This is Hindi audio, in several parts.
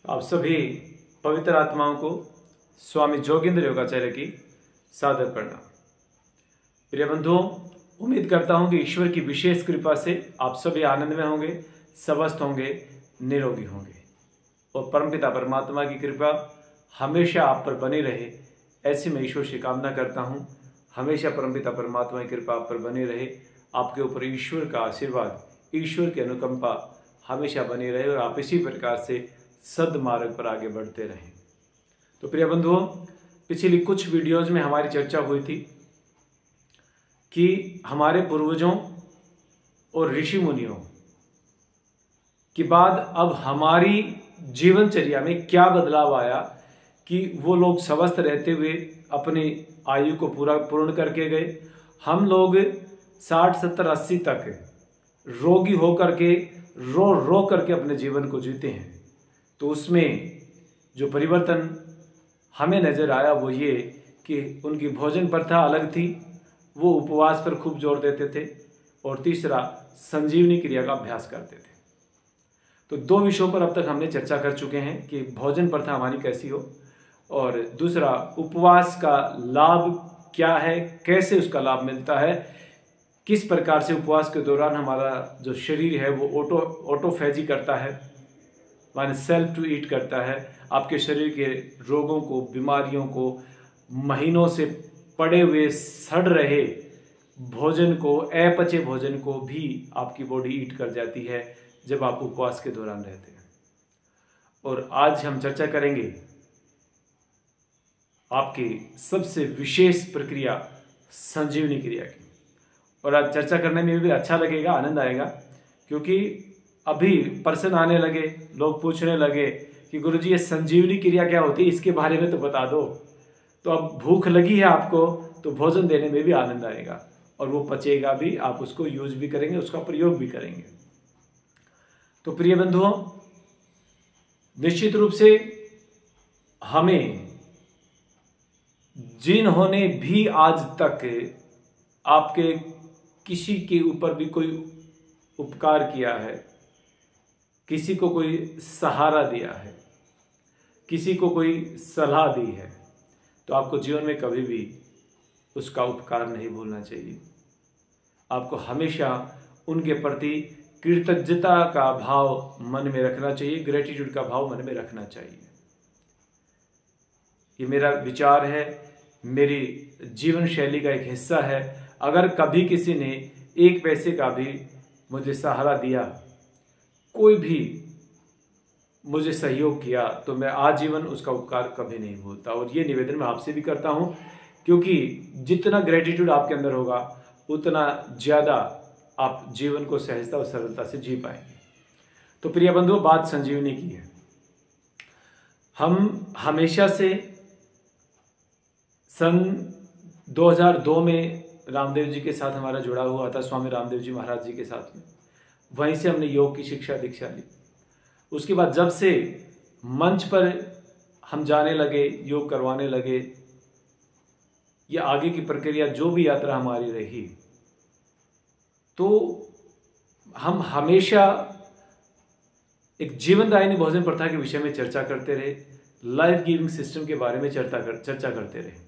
आप सभी पवित्र आत्माओं को स्वामी जोगिंद्र योगाचार्य की सादर प्रणाम। प्रिय बंधुओं, उम्मीद करता हूं कि ईश्वर की विशेष कृपा से आप सभी आनंद में होंगे, स्वस्थ होंगे, निरोगी होंगे और परमपिता परमात्मा की कृपा हमेशा आप पर बनी रहे, ऐसी मैं ईश्वर से कामना करता हूं। हमेशा परमपिता परमात्मा की कृपा आप पर बनी रहे, आपके ऊपर ईश्वर का आशीर्वाद, ईश्वर की अनुकंपा हमेशा बनी रहे और आप इसी प्रकार से सद्मार्ग पर आगे बढ़ते रहें। तो प्रिय बंधुओं, पिछली कुछ वीडियोज में हमारी चर्चा हुई थी कि हमारे पूर्वजों और ऋषि मुनियों के बाद अब हमारी जीवनचर्या में क्या बदलाव आया कि वो लोग स्वस्थ रहते हुए अपनी आयु को पूर्ण करके गए। हम लोग 60, 70, 80 तक रोगी होकर के रो करके अपने जीवन को जीते हैं। तो उसमें जो परिवर्तन हमें नज़र आया वो ये कि उनकी भोजन प्रथा अलग थी, वो उपवास पर खूब जोर देते थे और तीसरा संजीवनी क्रिया का अभ्यास करते थे। तो दो विषयों पर अब तक हमने चर्चा कर चुके हैं कि भोजन प्रथा हमारी कैसी हो और दूसरा उपवास का लाभ क्या है, कैसे उसका लाभ मिलता है, किस प्रकार से उपवास के दौरान हमारा जो शरीर है वो ऑटोफेजी करता है, माने सेल्फ टू ईट करता है। आपके शरीर के रोगों को, बीमारियों को, महीनों से पड़े हुए सड़ रहे भोजन को, अपचे भोजन को भी आपकी बॉडी ईट कर जाती है जब आप उपवास के दौरान रहते हैं। और आज हम चर्चा करेंगे आपकी सबसे विशेष प्रक्रिया संजीवनी क्रिया की। और आज चर्चा करने में भी अच्छा लगेगा, आनंद आएगा, क्योंकि अभी प्रश्न आने लगे, लोग पूछने लगे कि गुरुजी ये संजीवनी क्रिया क्या होती है, इसके बारे में तो बता दो। तो अब भूख लगी है आपको तो भोजन देने में भी आनंद आएगा और वो पचेगा भी, आप उसको यूज भी करेंगे, उसका प्रयोग भी करेंगे। तो प्रिय बंधुओं, निश्चित रूप से हमें जिन्होंने भी आज तक आपके किसी के ऊपर भी कोई उपकार किया है, किसी को कोई सहारा दिया है, किसी को कोई सलाह दी है, तो आपको जीवन में कभी भी उसका उपकार नहीं भूलना चाहिए। आपको हमेशा उनके प्रति कृतज्ञता का भाव मन में रखना चाहिए, ग्रेटिट्यूड का भाव मन में रखना चाहिए। ये मेरा विचार है, मेरी जीवन शैली का एक हिस्सा है। अगर कभी किसी ने एक पैसे का भी मुझे सहारा दिया, कोई भी मुझे सहयोग किया, तो मैं आजीवन उसका उपकार कभी नहीं भूलता। और ये निवेदन मैं आपसे भी करता हूँ, क्योंकि जितना ग्रेटिट्यूड आपके अंदर होगा उतना ज़्यादा आप जीवन को सहजता और सरलता से जी पाएंगे। तो प्रिय बंधुओं, बात संजीवनी की है। हम हमेशा से सन 2002 में रामदेव जी के साथ हमारा जुड़ा हुआ था, स्वामी रामदेव जी महाराज जी के साथ में। वहीं से हमने योग की शिक्षा दीक्षा ली। उसके बाद जब से मंच पर हम जाने लगे, योग करवाने लगे, या आगे की प्रक्रिया जो भी यात्रा हमारी रही, तो हम हमेशा एक जीवनदायिनी भोजन प्रथा के विषय में चर्चा करते रहे, लाइफ गिविंग सिस्टम के बारे में चर्चा करते रहे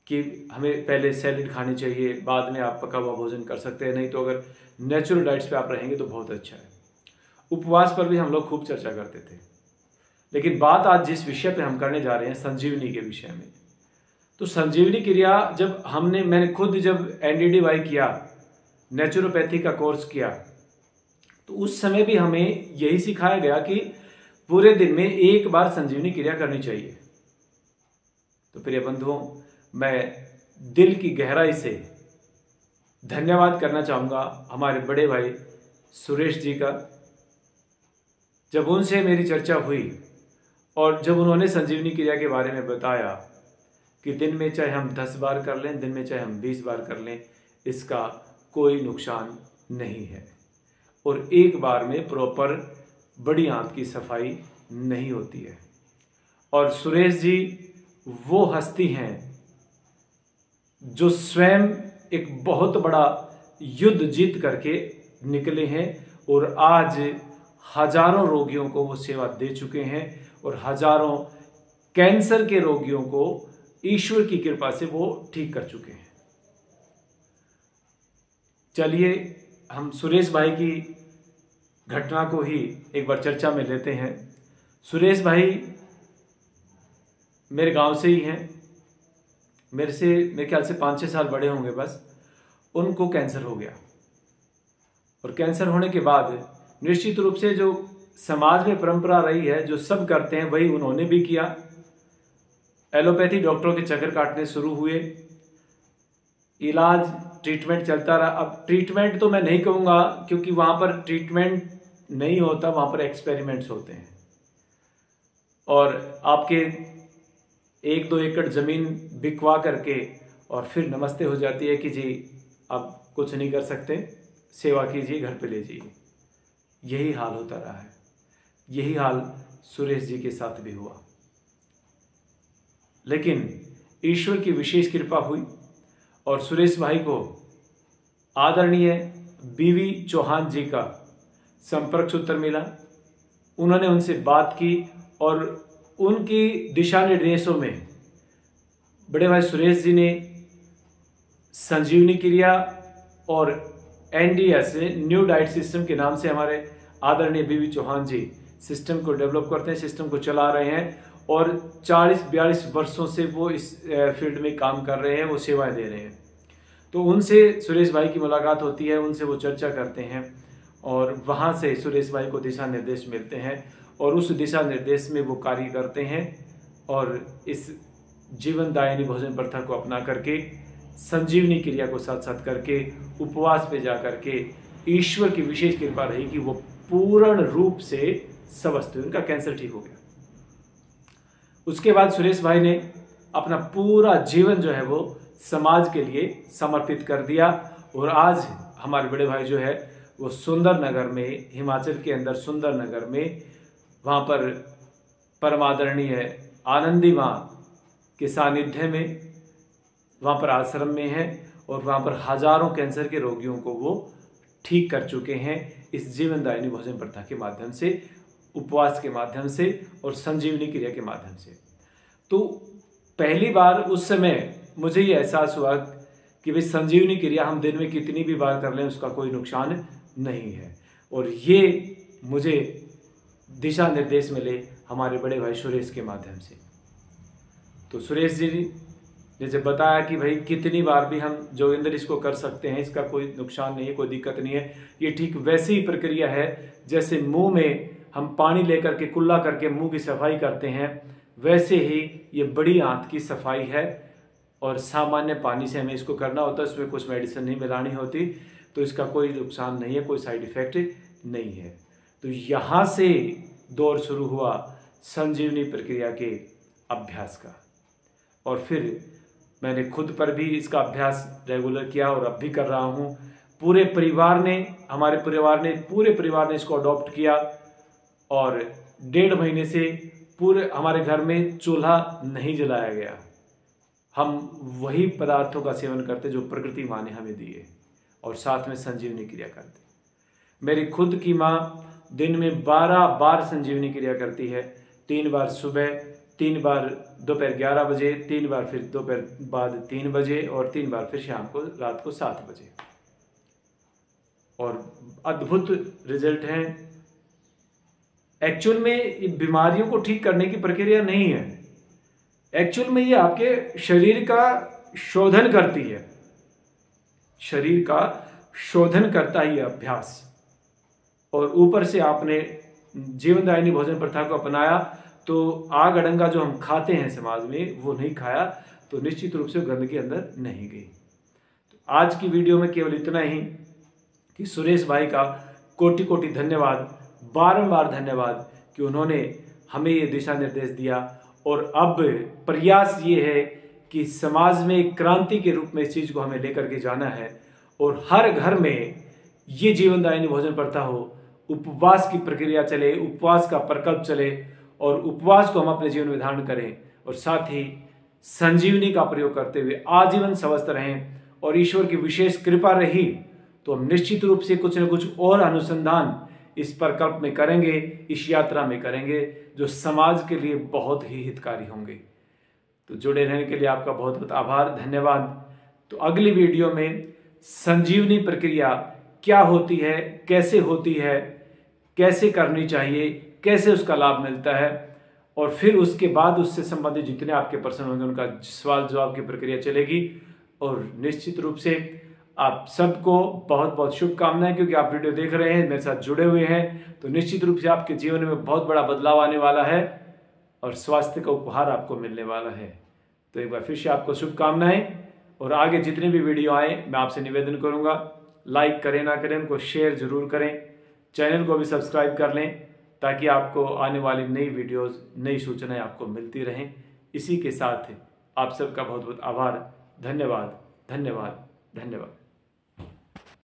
कि हमें पहले सैलेड खानी चाहिए, बाद में आप पका हुआ भोजन कर सकते हैं, नहीं तो अगर नेचुरल डाइट्स पे आप रहेंगे तो बहुत अच्छा है। उपवास पर भी हम लोग खूब चर्चा करते थे। लेकिन बात आज जिस विषय पे हम करने जा रहे हैं, संजीवनी के विषय में, तो संजीवनी क्रिया जब मैंने खुद जब NDDY किया, नेचुरोपैथी का कोर्स किया, तो उस समय भी हमें यही सिखाया गया कि पूरे दिन में एक बार संजीवनी क्रिया करनी चाहिए। तो प्रिय बंधुओं, मैं दिल की गहराई से धन्यवाद करना चाहूँगा हमारे बड़े भाई सुरेश जी का। जब उनसे मेरी चर्चा हुई और जब उन्होंने संजीवनी क्रिया के बारे में बताया कि दिन में चाहे हम 10 बार कर लें, दिन में चाहे हम 20 बार कर लें, इसका कोई नुकसान नहीं है और एक बार में प्रॉपर बड़ी आंत की सफाई नहीं होती है। और सुरेश जी वो हस्ती हैं जो स्वयं एक बहुत बड़ा युद्ध जीत करके निकले हैं और आज हजारों रोगियों को वो सेवा दे चुके हैं और हजारों कैंसर के रोगियों को ईश्वर की कृपा से वो ठीक कर चुके हैं। चलिए हम सुरेश भाई की घटना को ही एक बार चर्चा में लेते हैं। सुरेश भाई मेरे गांव से ही हैं, मेरे ख्याल से 5-6 साल बड़े होंगे बस। उनको कैंसर हो गया और कैंसर होने के बाद निश्चित रूप से जो समाज में परंपरा रही है, जो सब करते हैं वही उन्होंने भी किया। एलोपैथी डॉक्टरों के चक्कर काटने शुरू हुए, इलाज ट्रीटमेंट चलता रहा। अब ट्रीटमेंट तो मैं नहीं कहूँगा क्योंकि वहाँ पर ट्रीटमेंट नहीं होता, वहाँ पर एक्सपेरिमेंट्स होते हैं और आपके 1-2 एकड़ ज़मीन बिकवा करके और फिर नमस्ते हो जाती है कि जी अब कुछ नहीं कर सकते, सेवा कीजिए, घर पे ले जाइए। यही हाल होता रहा है। यही हाल सुरेश जी के साथ भी हुआ, लेकिन ईश्वर की विशेष कृपा हुई और सुरेश भाई को आदरणीय बीवी चौहान जी का संपर्क सूत्र मिला। उन्होंने उनसे बात की और उनकी दिशा निर्देशों में बड़े भाई सुरेश जी ने संजीवनी क्रिया और NDS न्यू डाइट सिस्टम के नाम से हमारे आदरणीय बीवी चौहान जी सिस्टम को डेवलप करते हैं, सिस्टम को चला रहे हैं और 40-42 वर्षों से वो इस फील्ड में काम कर रहे हैं, वो सेवाएं दे रहे हैं। तो उनसे सुरेश भाई की मुलाकात होती है, उनसे वो चर्चा करते हैं और वहाँ से सुरेश भाई को दिशा निर्देश मिलते हैं और उस दिशा निर्देश में वो कार्य करते हैं और इस जीवनदायिनी भोजन प्रथा को अपना करके संजीवनी क्रिया को साथ साथ करके उपवास पे जा करके ईश्वर की विशेष कृपा रही कि वो पूर्ण रूप से स्वस्थ हुए, उनका कैंसर ठीक हो गया। उसके बाद सुरेश भाई ने अपना पूरा जीवन जो है वो समाज के लिए समर्पित कर दिया और आज हमारे बड़े भाई जो है वो सुंदरनगर में, हिमाचल के अंदर सुंदरनगर में, वहाँ पर परमादरणीय आनंदी माँ के सानिध्य में वहाँ पर आश्रम में है और वहाँ पर हजारों कैंसर के रोगियों को वो ठीक कर चुके हैं इस जीवनदायिनी भोजन प्रथा के माध्यम से, उपवास के माध्यम से और संजीवनी क्रिया के माध्यम से। तो पहली बार उस समय मुझे ये एहसास हुआ कि भाई संजीवनी क्रिया हम दिन में कितनी भी बार कर लें उसका कोई नुकसान नहीं है और ये मुझे दिशा निर्देश मिले हमारे बड़े भाई सुरेश के माध्यम से। तो सुरेश जी ने जब बताया कि भाई कितनी बार भी हम जोगिंदर इसको कर सकते हैं, इसका कोई नुकसान नहीं है, कोई दिक्कत नहीं है, ये ठीक वैसी ही प्रक्रिया है जैसे मुंह में हम पानी लेकर के कुल्ला करके मुंह की सफाई करते हैं, वैसे ही ये बड़ी आंत की सफाई है और सामान्य पानी से हमें इसको करना होता है, इसमें कुछ मेडिसिन नहीं मिलानी होती, तो इसका कोई नुकसान नहीं है, कोई साइड इफेक्ट नहीं है। तो यहाँ से दौर शुरू हुआ संजीवनी प्रक्रिया के अभ्यास का और फिर मैंने खुद पर भी इसका अभ्यास रेगुलर किया और अब भी कर रहा हूँ। पूरे परिवार ने इसको अडॉप्ट किया और 1.5 महीने से पूरे हमारे घर में चूल्हा नहीं जलाया गया। हम वही पदार्थों का सेवन करते जो प्रकृति माँ ने हमें दिए और साथ में संजीवनी क्रिया करते। मेरी खुद की माँ दिन में 12 बार संजीवनी क्रिया करती है, 3 बार सुबह, 3 बार दोपहर 11 बजे, 3 बार फिर दोपहर बाद 3 बजे और 3 बार फिर शाम को रात को 7 बजे। और अद्भुत रिजल्ट हैं। एक्चुअल में बीमारियों को ठीक करने की प्रक्रिया नहीं है, एक्चुअल में ये आपके शरीर का शोधन करती है, शरीर का शोधन करता ही अभ्यास। और ऊपर से आपने जीवनदायिनी भोजन प्रथा को अपनाया तो आग अड़ंगा जो हम खाते हैं समाज में वो नहीं खाया, तो निश्चित रूप से गंदगी अंदर नहीं गई। तो आज की वीडियो में केवल इतना ही कि सुरेश भाई का कोटि कोटि धन्यवाद, बारंबार धन्यवाद कि उन्होंने हमें ये दिशा निर्देश दिया और अब प्रयास ये है कि समाज में एक क्रांति के रूप में इस चीज़ को हमें लेकर के जाना है और हर घर में ये जीवनदायिनी भोजन प्रथा हो, उपवास की प्रक्रिया चले, उपवास का प्रकल्प चले और उपवास को हम अपने जीवन में धारण करें और साथ ही संजीवनी का प्रयोग करते हुए आजीवन स्वस्थ रहें। और ईश्वर की विशेष कृपा रही तो हम निश्चित रूप से कुछ न कुछ और अनुसंधान इस प्रकल्प में करेंगे, इस यात्रा में करेंगे जो समाज के लिए बहुत ही हितकारी होंगे। तो जुड़े रहने के लिए आपका बहुत बहुत आभार, धन्यवाद। तो अगली वीडियो में संजीवनी प्रक्रिया क्या होती है, कैसे होती है, कैसे करनी चाहिए, कैसे उसका लाभ मिलता है, और फिर उसके बाद उससे संबंधित जितने आपके प्रश्न होंगे उनका सवाल जवाब की प्रक्रिया चलेगी। और निश्चित रूप से आप सबको बहुत बहुत शुभकामनाएं, क्योंकि आप वीडियो देख रहे हैं, मेरे साथ जुड़े हुए हैं, तो निश्चित रूप से आपके जीवन में बहुत बड़ा बदलाव आने वाला है और स्वास्थ्य का उपहार आपको मिलने वाला है। तो एक बार फिर से आपको शुभकामनाएं, और आगे जितने भी वीडियो आए मैं आपसे निवेदन करूंगा, लाइक करें ना करें उनको शेयर जरूर करें, चैनल को भी सब्सक्राइब कर लें ताकि आपको आने वाली नई वीडियोस, नई सूचनाएं आपको मिलती रहें। इसी के साथ आप सबका बहुत बहुत आभार, धन्यवाद धन्यवाद धन्यवाद।